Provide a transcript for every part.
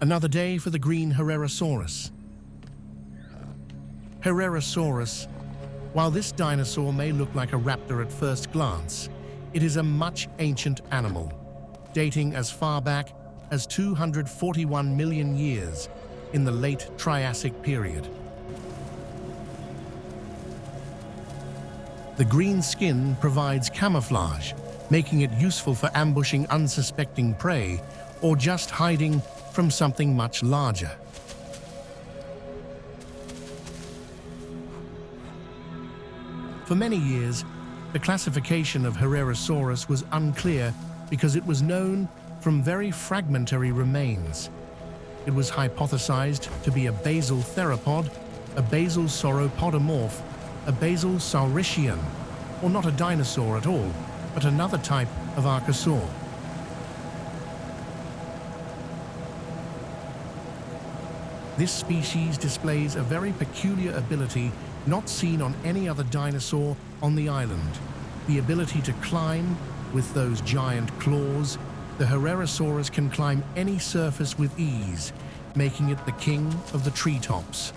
Another day for the green Herrerasaurus. Herrerasaurus. While this dinosaur may look like a raptor at first glance, it is a much ancient animal, dating as far back as 241 million years in the late Triassic period. The green skin provides camouflage, making it useful for ambushing unsuspecting prey or just hiding from something much larger. For many years, the classification of Herrerasaurus was unclear because it was known from very fragmentary remains. It was hypothesized to be a basal theropod, a basal sauropodomorph, a basal saurischean, or not a dinosaur at all, but another type of archosaur. This species displays a very peculiar ability not seen on any other dinosaur on the island. The ability to climb with those giant claws. The Herrerasaurus can climb any surface with ease, making it the king of the treetops.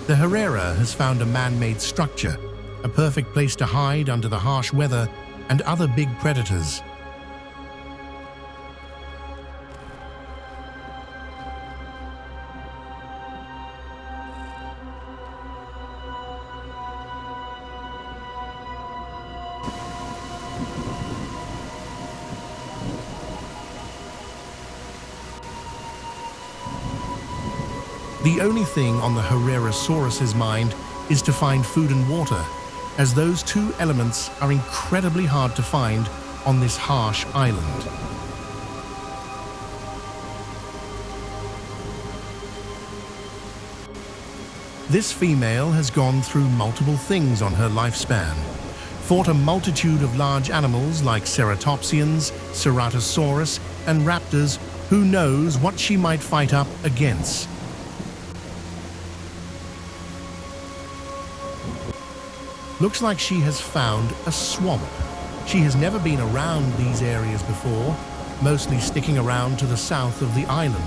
The Herrera has found a man-made structure, a perfect place to hide under the harsh weather and other big predators. The only thing on the Herrerasaurus's mind is to find food and water, as those two elements are incredibly hard to find on this harsh island. This female has gone through multiple things on her lifespan, fought a multitude of large animals like ceratopsians, ceratosaurus, and raptors. Who knows what she might fight up against? Looks like she has found a swamp. She has never been around these areas before, mostly sticking around to the south of the island.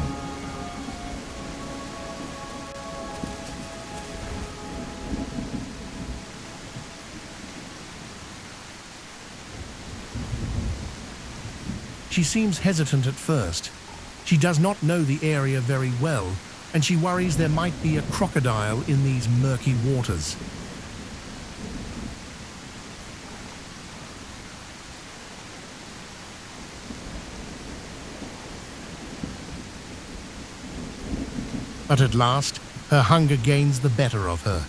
She seems hesitant at first. She does not know the area very well, and she worries there might be a crocodile in these murky waters. But at last, her hunger gains the better of her.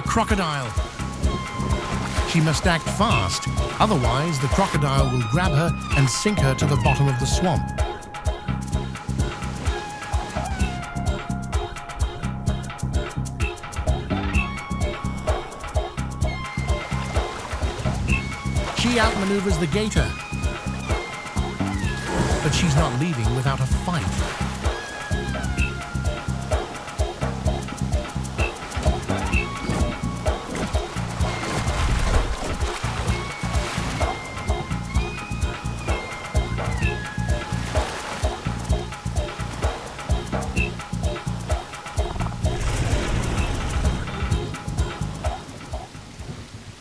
Crocodile. She must act fast, otherwise the crocodile will grab her and sink her to the bottom of the swamp. She outmaneuvers the gator, but she's not leaving without a fight.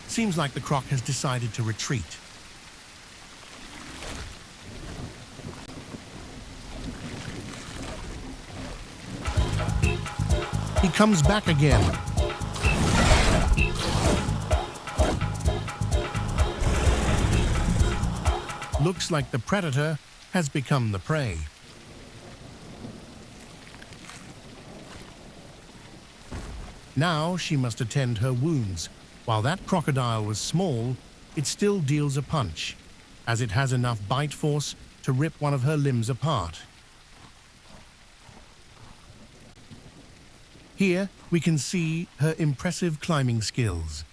Seems like the croc has decided to retreat. He comes back again. looks like the predator has become the prey. Now she must attend her wounds. While that crocodile was small, it still deals a punch, as it has enough bite force to rip one of her limbs apart. Here we can see her impressive climbing skills.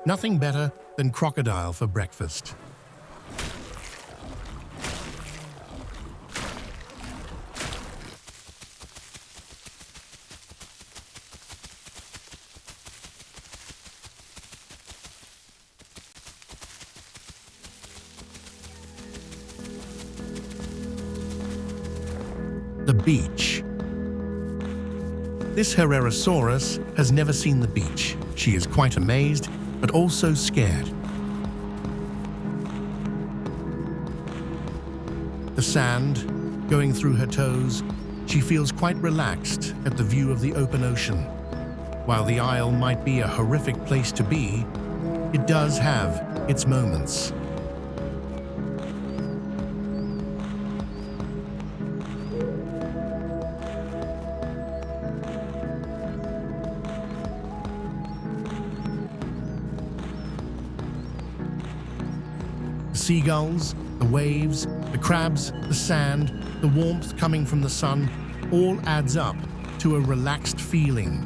Nothing better than crocodile for breakfast. The beach. This Herrerasaurus has never seen the beach. She is quite amazed, but also scared. The sand going through her toes, she feels quite relaxed at the view of the open ocean. While the Isle might be a horrific place to be, it does have its moments. The seagulls, the waves, the crabs, the sand, the warmth coming from the sun, all adds up to a relaxed feeling.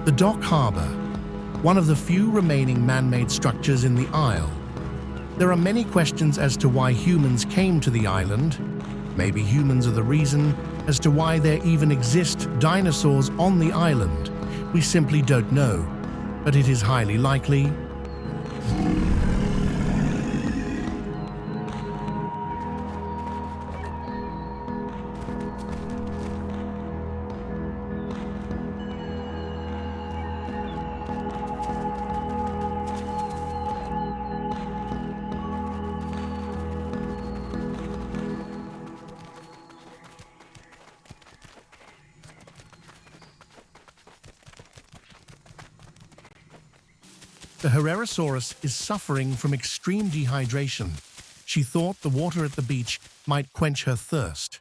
The dock harbour, one of the few remaining man-made structures in the Isle. There are many questions as to why humans came to the island. Maybe humans are the reason as to why there even exist dinosaurs on the island. We simply don't know, but it is highly likely. The Herrerasaurus is suffering from extreme dehydration. She thought the water at the beach might quench her thirst.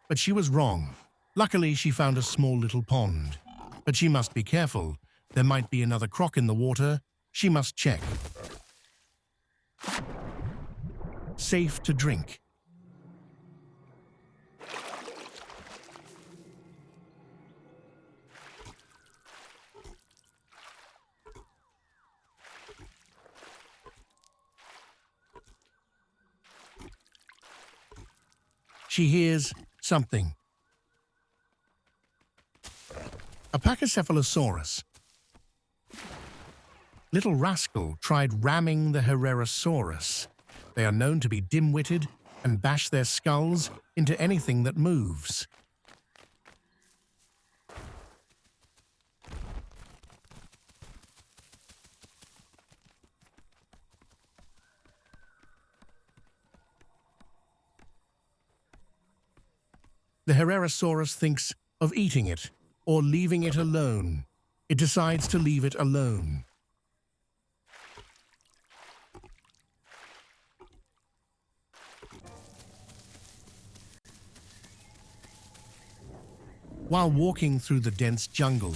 But she was wrong. Luckily, she found a small little pond. But she must be careful. There might be another croc in the water. She must check. Safe to drink. She hears something. A Pachycephalosaurus. Little rascal tried ramming the Herrerasaurus. They are known to be dim-witted and bash their skulls into anything that moves. The Herrerasaurus thinks of eating it or leaving it alone. It decides to leave it alone. While walking through the dense jungle,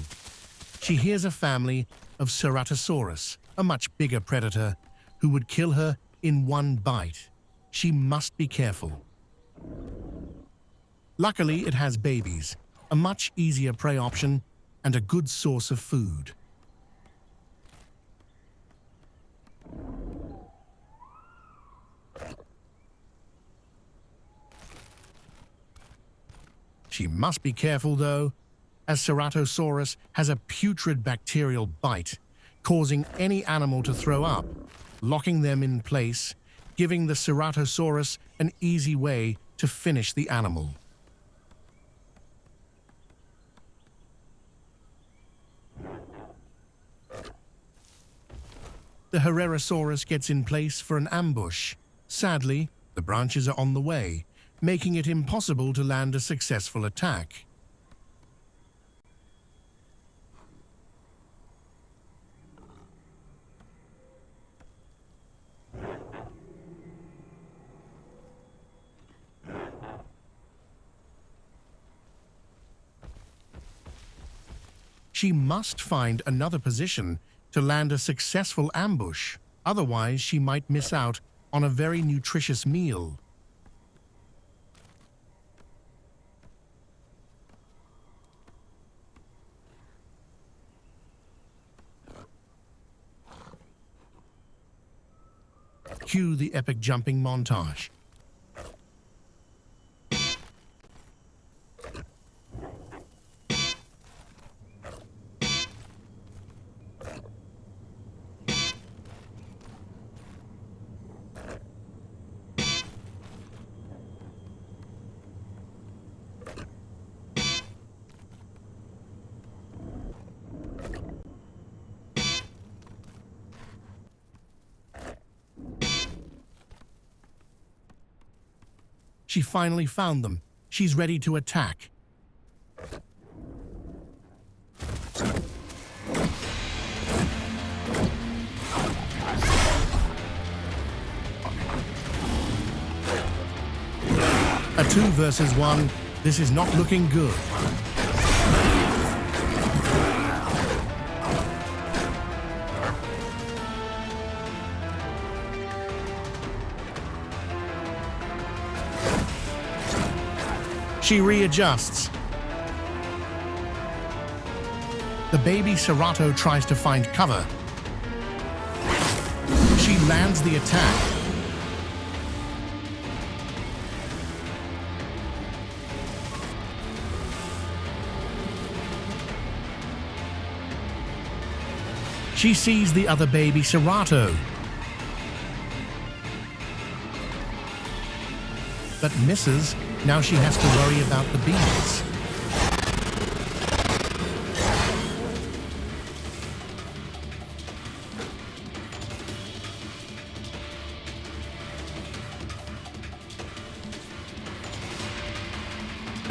she hears a family of Ceratosaurus, a much bigger predator, who would kill her in one bite. She must be careful. Luckily, it has babies, a much easier prey option and a good source of food. She must be careful, though, as Ceratosaurus has a putrid bacterial bite, causing any animal to throw up, locking them in place, giving the Ceratosaurus an easy way to finish the animal. The Herrerasaurus gets in place for an ambush. Sadly, the branches are on the way, making it impossible to land a successful attack. She must find another position to land a successful ambush. Otherwise, she might miss out on a very nutritious meal. Cue the epic jumping montage. She finally found them. She's ready to attack. A 2 versus 1. This is not looking good. She readjusts. The baby Cerato tries to find cover. She lands the attack. She sees the other baby Cerato, but misses. Now she has to worry about the bees.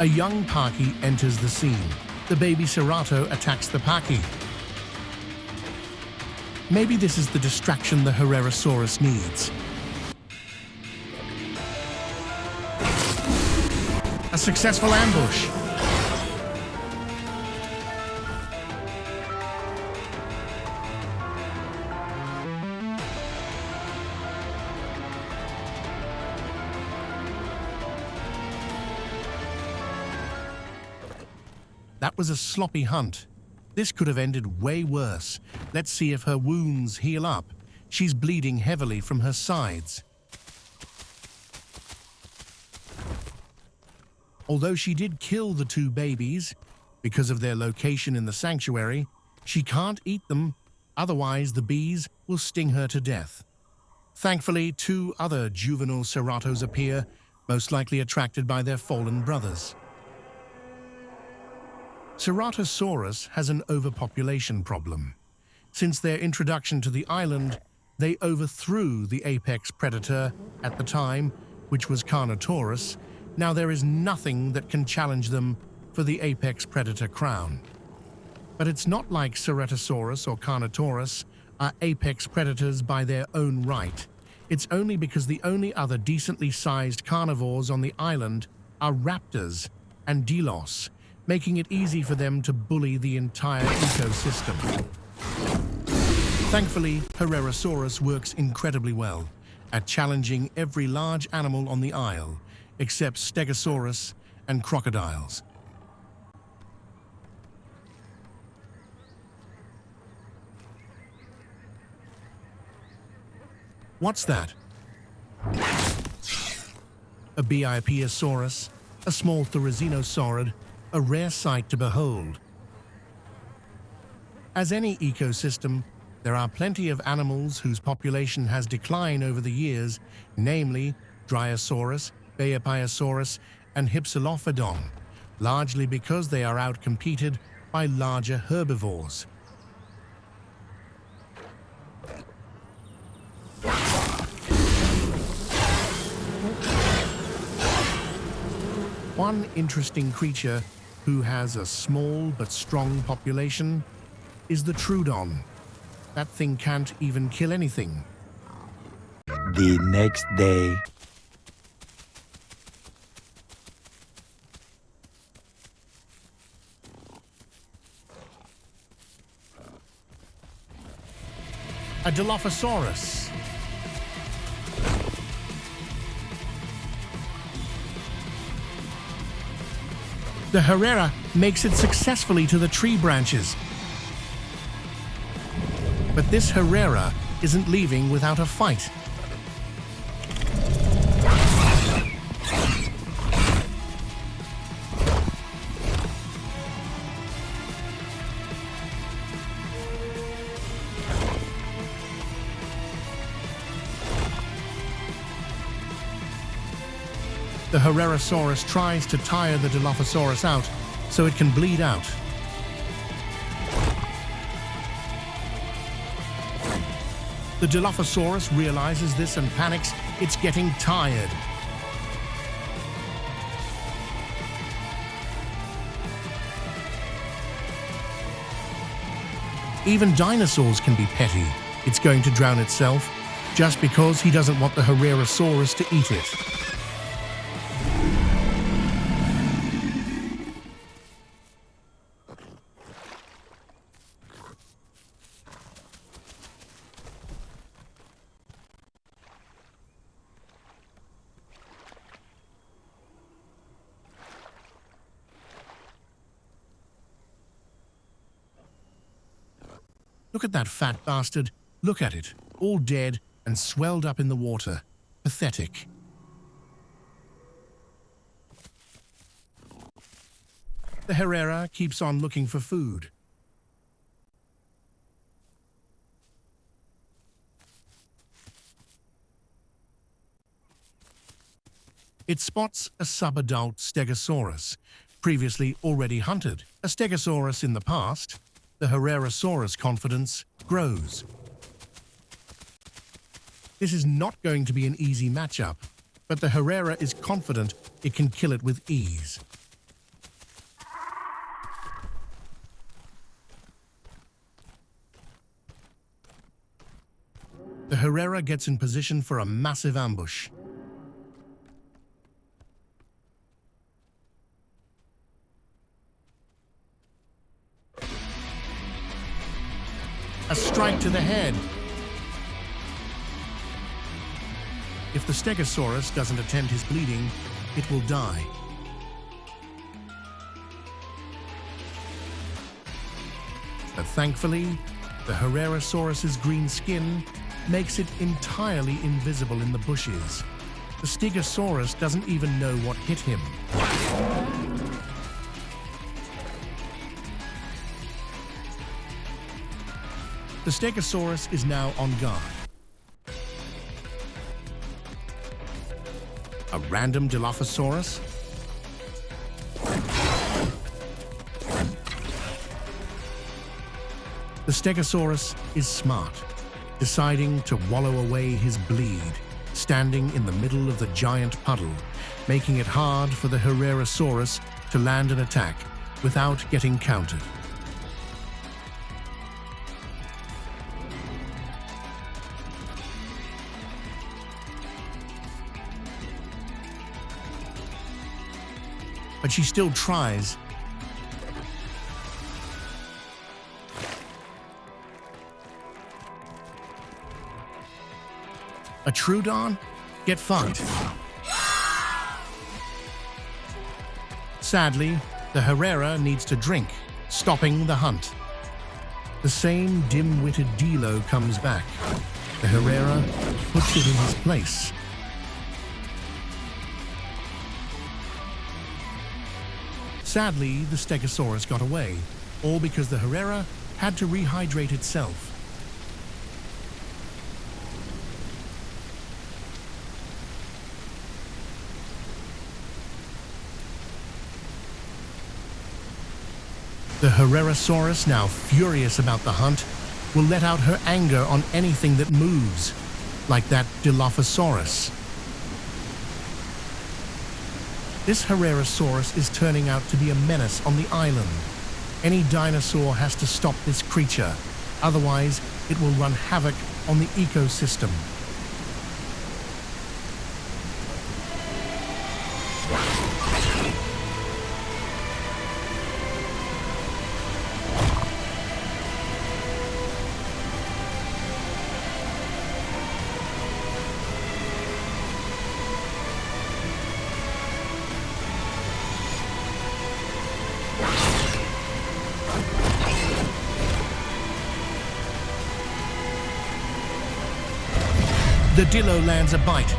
A young Paki enters the scene. The baby Cerato attacks the Paki. Maybe this is the distraction the Herrerasaurus needs. A successful ambush. That was a sloppy hunt. This could have ended way worse. Let's see if her wounds heal up. She's bleeding heavily from her sides. Although she did kill the two babies, because of their location in the sanctuary, she can't eat them, otherwise the bees will sting her to death. Thankfully, two other juvenile ceratos appear, most likely attracted by their fallen brothers. Ceratosaurus has an overpopulation problem. Since their introduction to the island, they overthrew the apex predator at the time, which was Carnotaurus. Now there is nothing that can challenge them for the apex predator crown. But it's not like Ceratosaurus or Carnotaurus are apex predators by their own right. It's only because the only other decently sized carnivores on the island are raptors and delos, making it easy for them to bully the entire ecosystem. Thankfully, Herrerasaurus works incredibly well at challenging every large animal on the isle, except Stegosaurus and crocodiles. What's that? A Biopiosaurus, a small therizzinosaurid, a rare sight to behold. As any ecosystem, there are plenty of animals whose population has declined over the years, namely Dryosaurus, Biopiosaurus, and Hypsilophodon, largely because they are outcompeted by larger herbivores. One interesting creature who has a small but strong population is the Troodon. That thing can't even kill anything. The next day. A Dilophosaurus. The Herrera makes it successfully to the tree branches. But this Herrera isn't leaving without a fight. The Herrerasaurus tries to tire the Dilophosaurus out so it can bleed out. The Dilophosaurus realizes this and panics. It's getting tired. Even dinosaurs can be petty. It's going to drown itself just because he doesn't want the Herrerasaurus to eat it. Look at that fat bastard. Look at it, all dead and swelled up in the water. Pathetic. The Herrera keeps on looking for food. It spots a subadult Stegosaurus, previously already hunted. A Stegosaurus in the past, the Herrerasaurus confidence grows. This is not going to be an easy matchup, but the Herrera is confident it can kill it with ease. Herrera gets in position for a massive ambush. A strike to the head. If the Stegosaurus doesn't attend his bleeding, it will die. But thankfully, the Herrerasaurus's green skin makes it entirely invisible in the bushes. The Stegosaurus doesn't even know what hit him. The Stegosaurus is now on guard. A random Dilophosaurus? The Stegosaurus is smart, deciding to wallow away his bleed, standing in the middle of the giant puddle, making it hard for the Herrerasaurus to land an attack without getting countered. But she still tries. A Troodon? Get fucked. Sadly, the Herrera needs to drink, stopping the hunt. The same dim-witted Dilo comes back. The Herrera puts it in his place. Sadly, the Stegosaurus got away, all because the Herrera had to rehydrate itself. The Herrerasaurus, now furious about the hunt, will let out her anger on anything that moves, like that Dilophosaurus. This Herrerasaurus is turning out to be a menace on the island. Any dinosaur has to stop this creature, otherwise it will run havoc on the ecosystem. The Dillo lands a bite.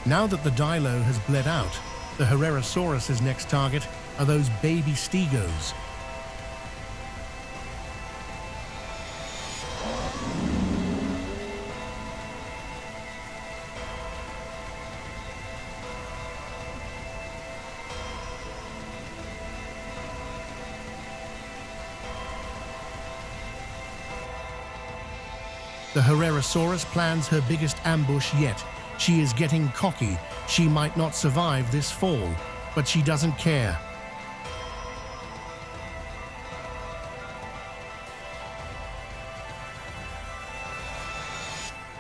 Now that the Dilo has bled out, the Herrerasaurus's next target are those baby Stegos. The Herrerasaurus plans her biggest ambush yet. She is getting cocky. She might not survive this fall, but she doesn't care.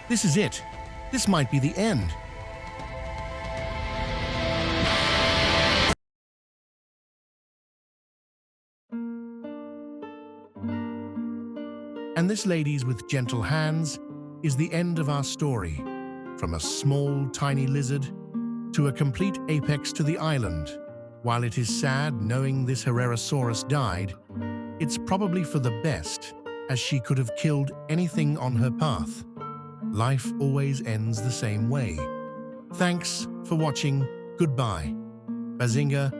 This is it. This might be the end. And this, ladies with gentle hands, is the end of our story. From a small, tiny lizard to a complete apex to the island. While it is sad knowing this Herrerasaurus died, it's probably for the best, as she could have killed anything on her path. Life always ends the same way. Thanks for watching. Goodbye. Bazinga.